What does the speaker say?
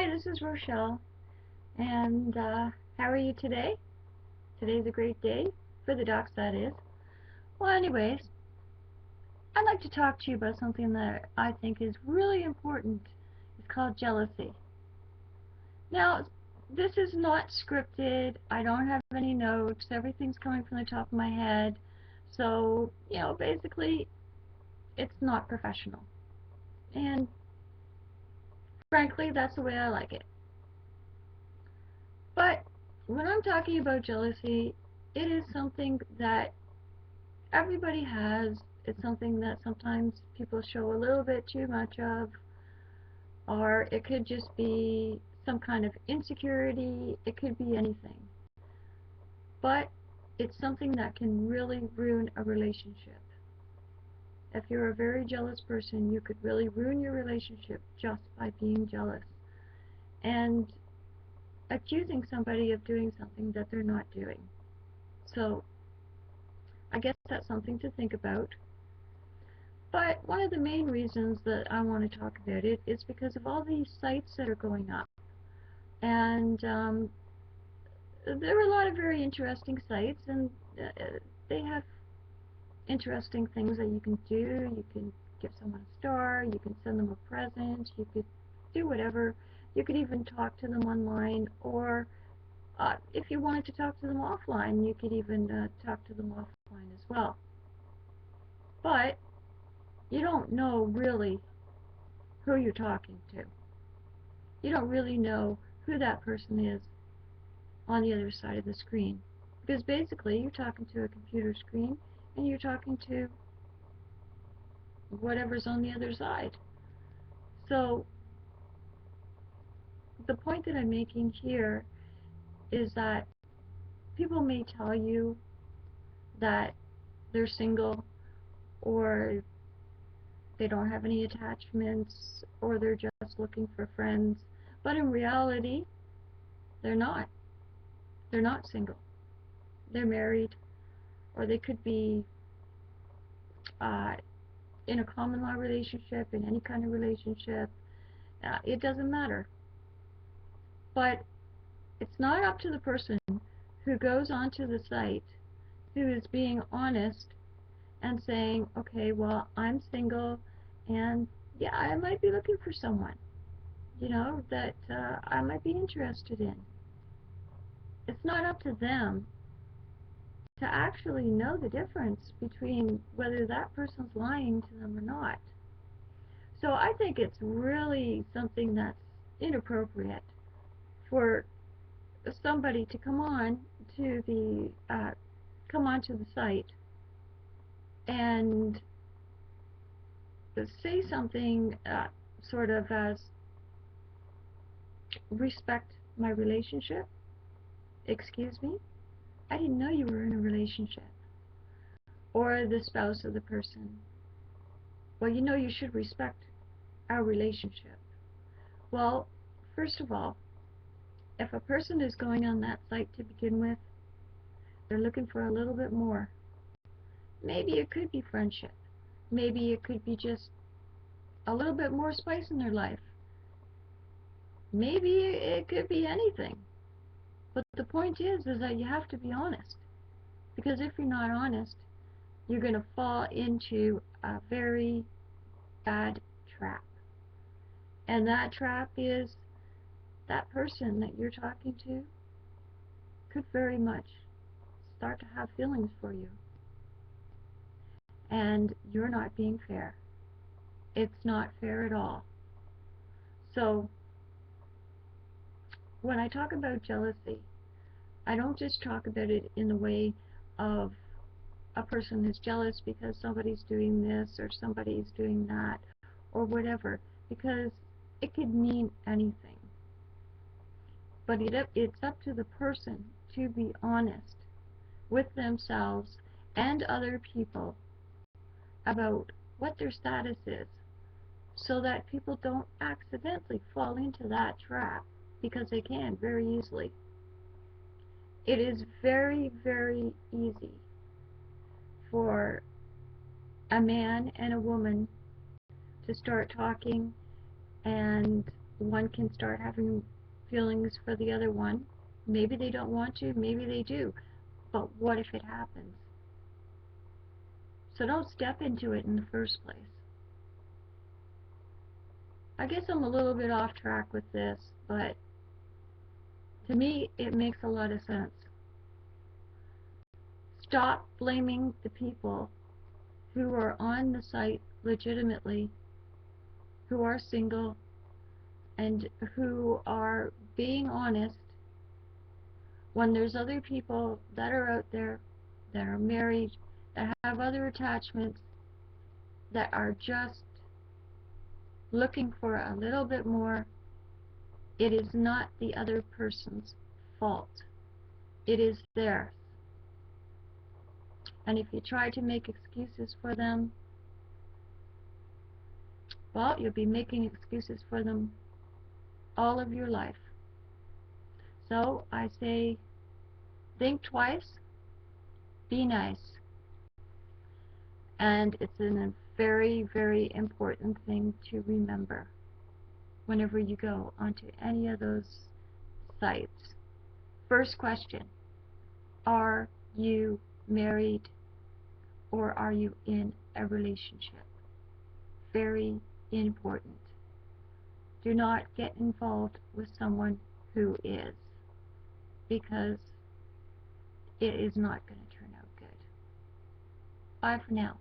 Hi, this is Rochelle, and how are you today? Today's a great day, for the ducks that is. Well, anyways, I'd like to talk to you about something that I think is really important. It's called jealousy. Now, this is not scripted. I don't have any notes. Everything's coming from the top of my head. So, basically, it's not professional. And frankly, that's the way I like it. But when I'm talking about jealousy, it is something that everybody has. It's something that sometimes people show a little bit too much of, or it could just be some kind of insecurity. It could be anything. But it's something that can really ruin a relationship. If you're a very jealous person, you could really ruin your relationship just by being jealous and accusing somebody of doing something that they're not doing. So I guess that's something to think about. But one of the main reasons that I want to talk about it is because of all these sites that are going up. And there are a lot of very interesting sites, and they have interesting things that you can do. You can give someone a star, you can send them a present, you could do whatever. You could even talk to them online, or if you wanted to talk to them offline, you could even talk to them offline as well. But you don't know really who you're talking to. You don't really know who that person is on the other side of the screen. Because basically, you're talking to a computer screen, and you're talking to whatever's on the other side. So the point that I'm making here is that people may tell you that they're single, or they don't have any attachments, or they're just looking for friends. But in reality, they're not. They're not single. They're married, or they could be uh, in a common law relationship, in any kind of relationship. It doesn't matter. But it's not up to the person who goes onto the site, who is being honest and saying, okay, well, I'm single, and yeah, I might be looking for someone, that I might be interested in. It's not up to them to actually know the difference between whether that person's lying to them or not. So I think it's really something that's inappropriate for somebody to come onto the site and say something sort of as, respect my relationship. Excuse me, I didn't know you were in a relationship. Or the spouse of the person, well, you should respect our relationship. Well, first of all, if a person is going on that site to begin with, they're looking for a little bit more. Maybe it could be friendship. Maybe it could be just a little bit more spice in their life. Maybe it could be anything. But the point is that you have to be honest. Because if you're not honest, you're going to fall into a very bad trap. And that trap is that person that you're talking to could very much start to have feelings for you. And you're not being fair. It's not fair at all. So when I talk about jealousy, I don't just talk about it in the way of a person is jealous because somebody's doing this or somebody's doing that or whatever, because it could mean anything. But it's up to the person to be honest with themselves and other people about what their status is, so that people don't accidentally fall into that trap, because they can very easily. It is very, very easy for a man and a woman to start talking and one can start having feelings for the other one. Maybe they don't want to, maybe they do. But what if it happens? So don't step into it in the first place. I guess I'm a little bit off track with this, but to me it makes a lot of sense. Stop blaming the people who are on the site legitimately, who are single, and who are being honest when there's other people that are out there that are married, that have other attachments, that are just looking for a little bit more. It is not the other person's fault. It is theirs. And if you try to make excuses for them, well, you'll be making excuses for them all of your life. So I say, think twice, be nice. And it's a very, very important thing to remember whenever you go onto any of those sites. First question, are you married or are you in a relationship? Very important. Do not get involved with someone who is, because it is not going to turn out good. Bye for now.